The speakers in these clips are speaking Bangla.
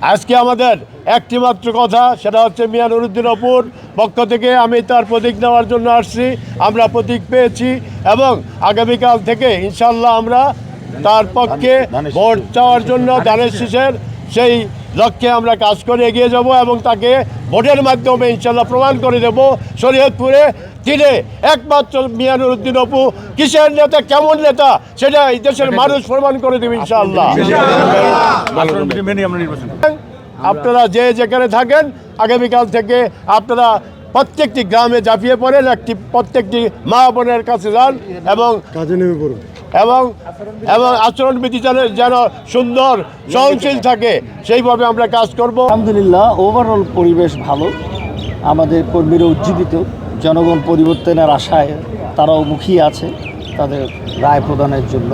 আজকে আমাদের একটি মাত্র কথা, সেটা হচ্ছে মিয়া নুরুদ্দিন অপুর পক্ষ থেকে আমি তার প্রতীক নেওয়ার জন্য আসছি। আমরা প্রতীক পেয়েছি এবং আগামীকাল থেকে ইনশাল্লাহ আমরা তার পক্ষে ভোট চাওয়ার জন্য ধানের শীষের সেই লক্ষ্যে আমরা কাজ করে এগিয়ে যাব এবং তাকে ভোটের মাধ্যমে ইনশাল্লাহ প্রমাণ করে দেব শরীয়তপুরে তিনি একমাত্র মিয়া নুরুদ্দিন অপু কিসের নেতা, কেমন নেতা, সেটা এই দেশের মানুষ প্রমাণ করে দেবে ইনশাআল্লাহ। আপনারা যে যেখানে থাকেন আগামীকাল থেকে আপনারা প্রত্যেকটি গ্রামে ঝাঁপিয়ে পড়েন, প্রত্যেকটি মা বোনের কাছে যান এবং কাজে নেমে পড়ুন এবং আচরণবিধি যেন সুন্দর সহনশীল থাকে সেইভাবে আমরা কাজ করব। আলহামদুলিল্লাহ, ওভারঅল পরিবেশ ভালো, আমাদের কর্মীরা উজ্জীবিত, জনগণ পরিবর্তনের আশায় তারাও মুখিয়ে আছে তাদের রায় প্রদানের জন্য।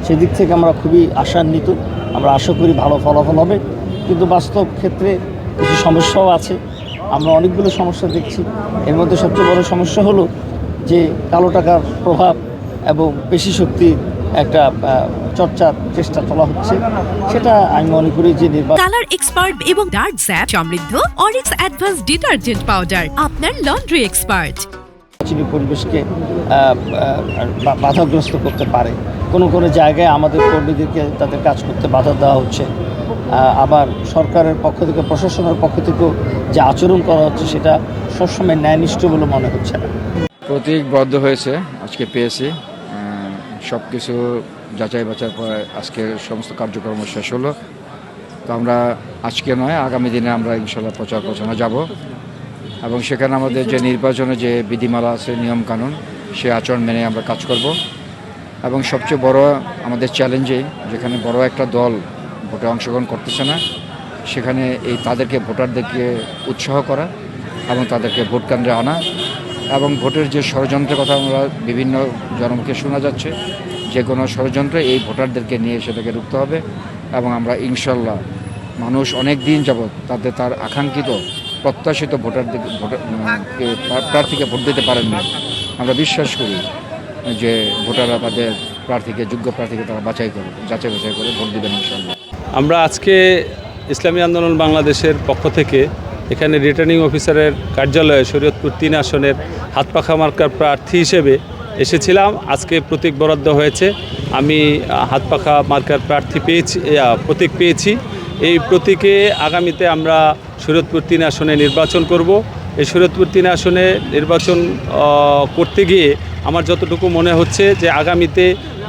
সেদিক থেকে আমরা খুবই আশান্বিত, আমরা আশা করি ভালো ফলাফল হবে। কিন্তু বাস্তব ক্ষেত্রে কিছু সমস্যাও আছে, আমরা অনেকগুলো সমস্যা দেখছি। এর মধ্যে সবচেয়ে বড় সমস্যা হলো যে কালো টাকার প্রভাব এবং পেশি শক্তির একটা চর্চার চেষ্টা চলা হচ্ছে। সেটা আমি মনে করি যে কালার এক্সপার্ট এবং ডার্ক স্যাপ সমৃদ্ধ অরিক্স অ্যাডভান্স ডিটারজেন্ট পাউডার আপনার লন্ড্রি এক্সপার্ট পরিবেশকে বাধাগ্রস্ত করতে পারে। কোনো জায়গায় আমাদের কর্মীদেরকে তাদের কাজ করতে বাধা দেওয়া হচ্ছে, আবার সরকারের পক্ষ থেকে, প্রশাসনের পক্ষ থেকেও যে আচরণ করা হচ্ছে সেটা সবসময় ন্যায়নিষ্ঠ বলে মনে হচ্ছে না। প্রতীকবদ্ধ হয়েছে, আজকে পেয়েছি, সব কিছু যাচাই বাছাই পরে আজকের সমস্ত কার্যক্রম শেষ হলো। তো আমরা আজকে নয়, আগামী দিনে আমরা ইনশাল্লাহ প্রচার প্রচারণা যাব এবং সেখানে আমাদের যে নির্বাচনে যে বিধিমালা আছে, নিয়মকানুন, সে আচরণ মেনে আমরা কাজ করব। এবং সবচেয়ে বড় আমাদের চ্যালেঞ্জে, যেখানে বড় একটা দল ভোটে অংশগ্রহণ করতেছে না, সেখানে তাদেরকে ভোটারদেরকে উৎসাহ করা এবং তাদেরকে ভোট কেন্দ্রে আনা এবং ভোটের যে ষড়যন্ত্রের কথা আমরা বিভিন্ন জনমুখে শোনা যাচ্ছে, যে কোনো ষড়যন্ত্র এই ভোটারদেরকে নিয়ে সেটাকে রুখতে হবে এবং আমরা ইনশাল্লাহ মানুষ অনেক দিন যাবৎ তার আকাঙ্ক্ষিত প্রত্যাশিত প্রার্থীকে ভোট দিতে পারেননি। আমরা বিশ্বাস করি যে ভোটাররা তাদের প্রার্থীকে, যোগ্য প্রার্থীকে তারা যাচাই বাছাই করে ভোট দেবেন ইনশাল্লাহ। আমরা আজকে ইসলামী আন্দোলন বাংলাদেশের পক্ষ থেকে এখানে রিটার্নিং অফিসারের কার্যালয়ে শরীয়তপুর 3 আসনের হাতপাখা মার্কার প্রার্থী হিসেবে এসেছিলাম। আজকে প্রতীক বরাদ্দ হয়েছে, আমি হাতপাখা মার্কার প্রতীক পেয়েছি। এই প্রতীকে আগামীতে আমরা শরীয়তপুর 3 আসনে নির্বাচন করব। এই শরীয়তপুর 3 আসনে নির্বাচন করতে গিয়ে আমার যতটুকু মনে হচ্ছে যে আগামীতে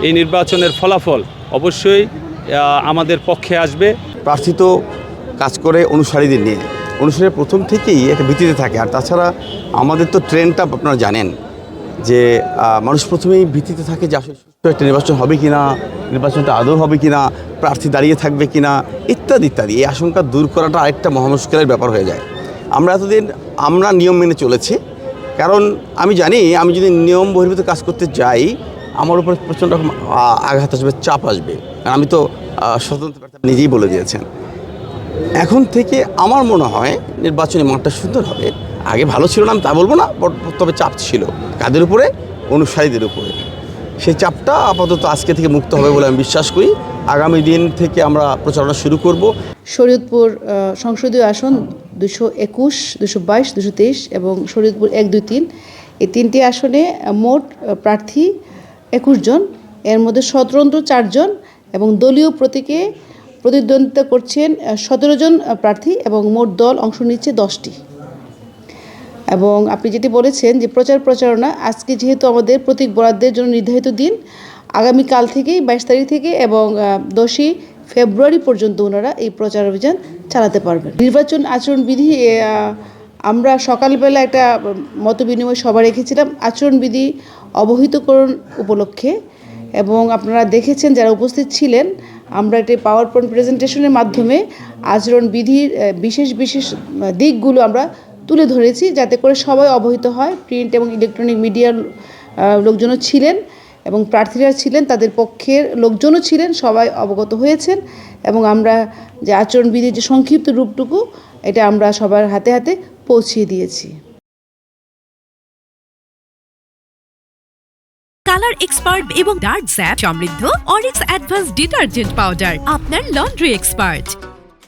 এই নির্বাচনের ফলাফল অবশ্যই আমাদের পক্ষে আসবে। প্রার্থী তো কাজ করে অনুসারীদের নিয়ে, অনুসারীর প্রথম থেকেই একটা ভিত্তিতে থাকে। আর তাছাড়া আমাদের তো ট্রেন্ডটা আপনারা জানেন যে মানুষ প্রথমেই ভিত্তিতে থাকে যে আসলে একটা নির্বাচন হবে কি না, নির্বাচনটা আদৌ হবে কি না, প্রার্থী দাঁড়িয়ে থাকবে কি না, ইত্যাদি ইত্যাদি। এই আশঙ্কা দূর করাটা আরেকটা মহামুশকিলের ব্যাপার হয়ে যায়। আমরা এতদিন নিয়ম মেনে চলেছি, কারণ আমি জানি আমি যদি নিয়ম বহির্ভূত কাজ করতে যাই আমার উপর প্রচণ্ড আঘাত আসবে, চাপ আসবে। কারণ আমি তো স্বতন্ত্র প্রার্থী, নিজেই বলে দিয়েছেন। এখন থেকে আমার মনে হয় নির্বাচনী মাঠটা সুন্দর হবে। আগে ভালো ছিল না আমি তা বলবো না, তবে চাপ ছিল কাদের উপরে, অনুসারীদের উপরে। সেই চাপটা আপাতত আজকে থেকে মুক্ত হবে বলে আমি বিশ্বাস করি। আগামী দিন থেকে আমরা প্রচারণা শুরু করব। শরীয়তপুর সংসদীয় আসন 221, 222, 223 এবং শরীয়তপুর 1, 2, 3 এই 3টি আসনে মোট প্রার্থী 21 জন। এর মধ্যে স্বতন্ত্র 4 জন এবং দলীয় প্রতীকে প্রতিদ্বন্দ্বিতা করছেন 17 জন প্রার্থী এবং মোট দল অংশ নিচ্ছে 10টি। এবং আপনি যেটি বলেছেন যে প্রচারণা, আজকে যেহেতু আমাদের প্রতীক বরাদ্দের জন্য নির্ধারিত দিন, আগামীকাল থেকেই 22 তারিখ থেকে এবং 10ই ফেব্রুয়ারি পর্যন্ত ওনারা এই প্রচার অভিযান চালাতে পারবেন। নির্বাচন আচরণবিধি আমরা সকালবেলা একটা মতবিনিময় সভা রেখেছিলাম আচরণবিধি অবহিতকরণ উপলক্ষে, এবং আপনারা দেখেছেন যারা উপস্থিত ছিলেন, আমরা একটি পাওয়ার পয়েন্ট প্রেজেন্টেশনের মাধ্যমে আচরণবিধির বিশেষ দিকগুলো আমরা তুলে ধরেছি, যাতে করে সবাই অবহিত হয়। প্রিন্ট এবং ইলেকট্রনিক মিডিয়ার লোকজনও ছিলেন এবং প্রার্থীরা ছিলেন, তাদের পক্ষের লোকজনও ছিলেন, সবাই অবগত হয়েছেন। এবং আমরা যে আচরণবিধির যে সংক্ষিপ্ত রূপটুকু, এটা আমরা সবার হাতে হাতে পৌঁছিয়ে দিয়েছি। কালার এক্সপার্ট এবং ডার্ক স্যাপ সমৃদ্ধ অরিক্স অ্যাডভান্স ডিটারজেন্ট পাউডার আপনার লন্ড্রি এক্সপার্ট।